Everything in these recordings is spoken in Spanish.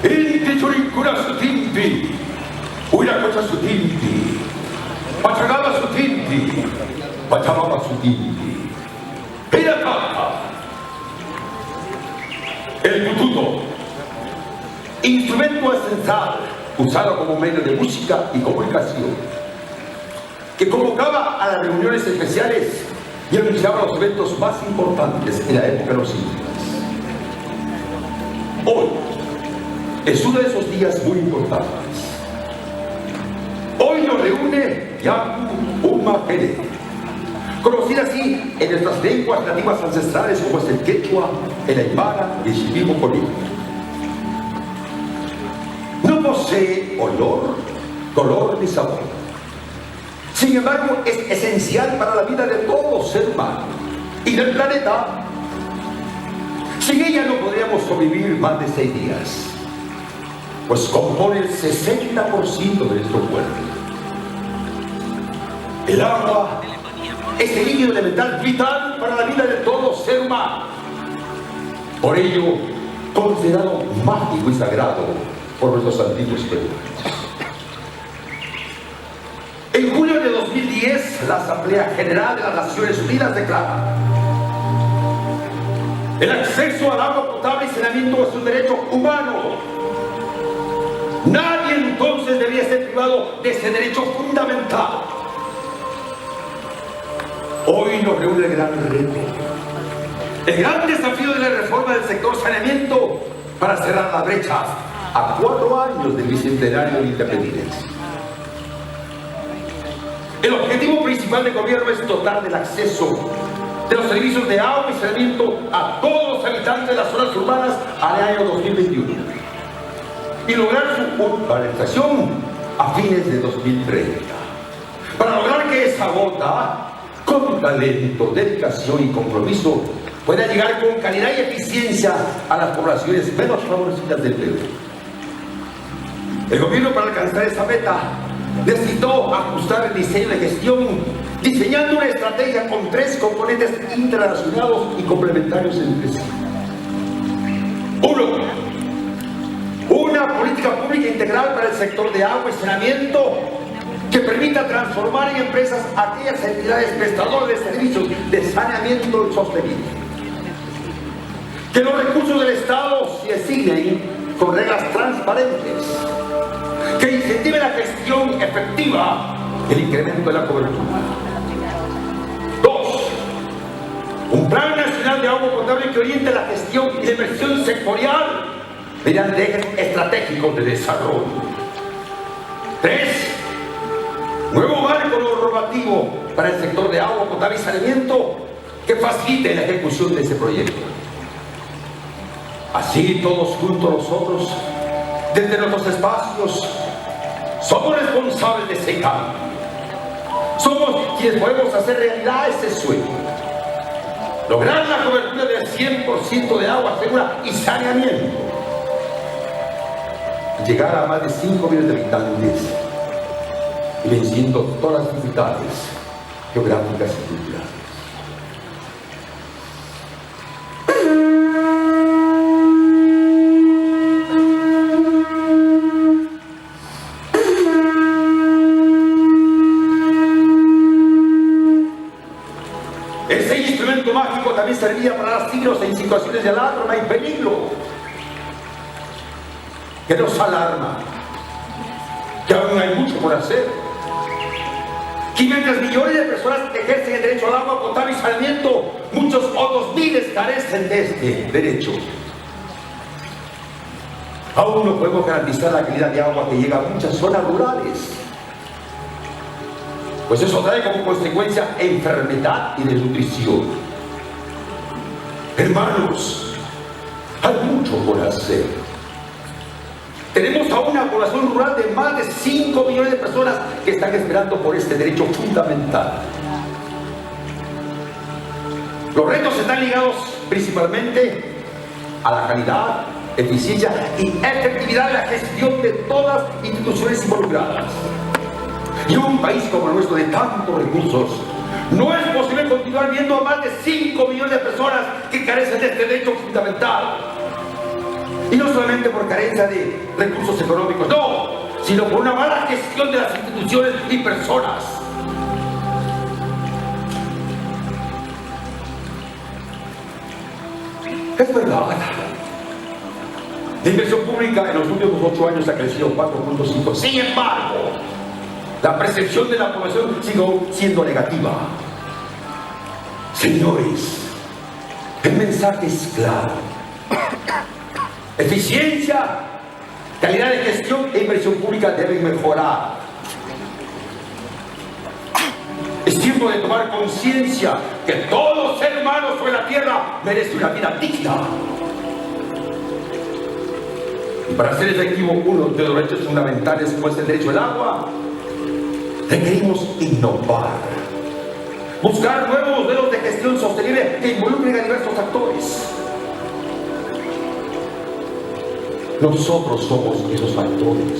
Inti churikura sutinti, Uiracocha sutinti, Pachagaba sutinti, Pachamama sutinti, Piratata. El tututo, instrumento esencial usado como medio de música y comunicación, que convocaba a las reuniones especiales y anunciaba los eventos más importantes en la época de los incas. Hoy es uno de esos días muy importantes. Hoy nos reúne Yapu Umajere, conocida así en nuestras lenguas nativas ancestrales como es el quechua, el aymara y el shipibo-corí. No posee olor, color ni sabor. Sin embargo, es esencial para la vida de todo ser humano y del planeta. Sin ella no podríamos sobrevivir más de 6 días, pues compone el 60% de nuestro cuerpo. El agua es el líquido elemental vital para la vida de todo ser humano. Por ello, considerado mágico y sagrado por nuestros antiguos pueblos. En julio de 2010, la Asamblea General de las Naciones Unidas declara: el acceso al agua potable y saneamiento es un derecho humano. Nadie entonces debía ser privado de ese derecho fundamental. Hoy nos reúne el gran reto, el gran desafío de la reforma del sector saneamiento para cerrar las brechas a 4 años del bicentenario de independencia. El objetivo principal del gobierno es dotar del acceso de los servicios de agua y saneamiento a todos los habitantes de las zonas urbanas al año 2021 y lograr su urbanización a fines de 2030. Para lograr que esa gota, con talento, dedicación y compromiso, pueda llegar con calidad y eficiencia a las poblaciones menos favorecidas del Perú. El gobierno, para alcanzar esa meta, necesitó ajustar el diseño de gestión, diseñando una estrategia con 3 componentes interrelacionados y complementarios entre sí. 1. Una política pública integral para el sector de agua y saneamiento que permita transformar en empresas aquellas entidades prestadoras de servicios de saneamiento sostenible. Que los recursos del Estado se asignen con reglas transparentes. Que incentive la gestión efectiva, el incremento de la cobertura. 2. Un plan nacional de agua potable que oriente la gestión y la inversión sectorial mediante ejes estratégicos de desarrollo. 3. Nuevo marco normativo para el sector de agua potable y saneamiento que facilite la ejecución de ese proyecto. Así, todos juntos nosotros, desde nuestros espacios, somos responsables de ese cambio. Somos quienes podemos hacer realidad ese sueño. Lograr la cobertura del 100% de agua segura y saneamiento. Llegar a más de 5 millones de habitantes y venciendo todas las dificultades geográficas y culturales. Ese instrumento mágico también servía para dar signos en situaciones de alarma y peligro, que nos alarma, que aún hay mucho por hacer, que mientras millones de personas ejercen el derecho al agua potable y saneamiento, muchos otros miles carecen de este derecho. Aún no podemos garantizar la calidad de agua que llega a muchas zonas rurales, pues eso trae como consecuencia enfermedad y desnutrición. Hermanos, hay mucho por hacer. Tenemos a una población rural de más de 5 millones de personas que están esperando por este derecho fundamental. Los retos están ligados principalmente a la calidad, eficiencia y efectividad de la gestión de todas las instituciones involucradas. Y un país como el nuestro de tantos recursos, no es posible continuar viendo a más de 5 millones de personas que carecen de este derecho fundamental. Y no solamente por carencia de recursos económicos, no, sino por una mala gestión de las instituciones y personas. Es verdad, la inversión pública en los últimos 8 años ha crecido 4.5. Sin embargo, la percepción de la población sigue siendo negativa. Señores, el mensaje es claro. Eficiencia, calidad de gestión e inversión pública deben mejorar. Es tiempo de tomar conciencia que todo ser humano sobre la tierra merece una vida digna. Y para ser efectivo uno de los derechos fundamentales, como es el derecho al agua, requerimos innovar. Buscar nuevos modelos de gestión sostenible que involucren a diversos actores. Nosotros somos esos factores.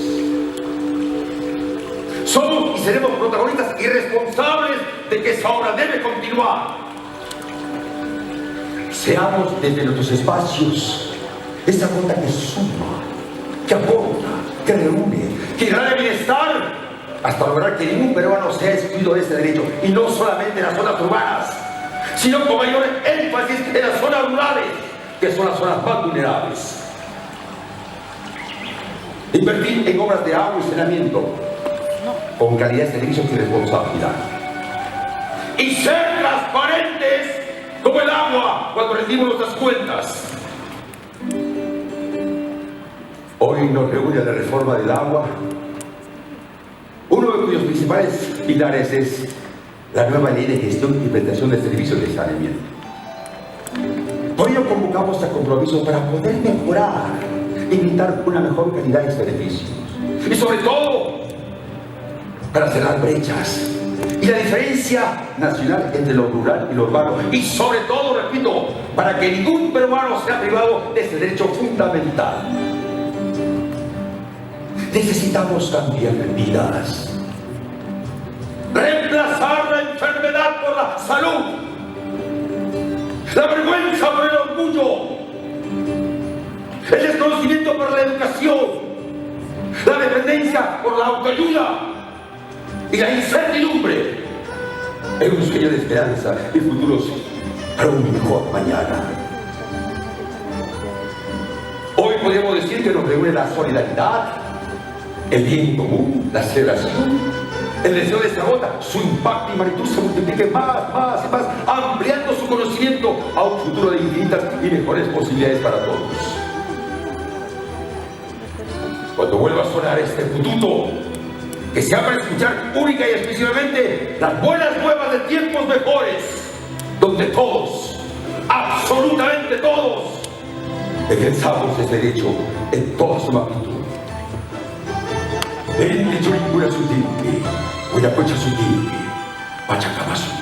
Somos y seremos protagonistas y responsables de que esa obra debe continuar. Seamos desde nuestros espacios esa gota que suma, que aporta, que reúne, que irá de bienestar hasta lograr que ningún peruano sea excluido de ese derecho, y no solamente en las zonas urbanas, sino con mayor énfasis en las zonas rurales, que son las zonas más vulnerables. Invertir en obras de agua y saneamiento con calidad de servicios y responsabilidad. Y ser transparentes como el agua cuando rendimos nuestras cuentas. Hoy nos reúne la reforma del agua, uno de cuyos principales pilares es la nueva ley de gestión y prestación de servicios de saneamiento. Por ello convocamos a compromiso para poder mejorar y brindar una mejor calidad de servicios. Y sobre todo, para cerrar brechas y la diferencia nacional entre lo rural y lo urbano. Y sobre todo, repito, para que ningún peruano sea privado de ese derecho fundamental. Necesitamos cambiar vidas. Reemplazar la enfermedad por la salud. La vergüenza por el orgullo. El desconocimiento por la educación, la dependencia por la autoayuda y la incertidumbre en un sueño de esperanza y futuros para un mejor mañana. Hoy podemos decir que nos reúne la solidaridad, el bien común, la celebración, el deseo de esa gota, su impacto y magnitud se multiplique más y más, ampliando su conocimiento a un futuro de infinitas y mejores posibilidades para todos. Cuando vuelva a sonar este pututo, que sea para escuchar única y exclusivamente las buenas nuevas de tiempos mejores, donde todos, absolutamente todos, ejerzamos ese derecho en toda su magnitud. Ven, Churicura Sutimpi, Huiracocha Sutimpi, Pachacama Sutimpi.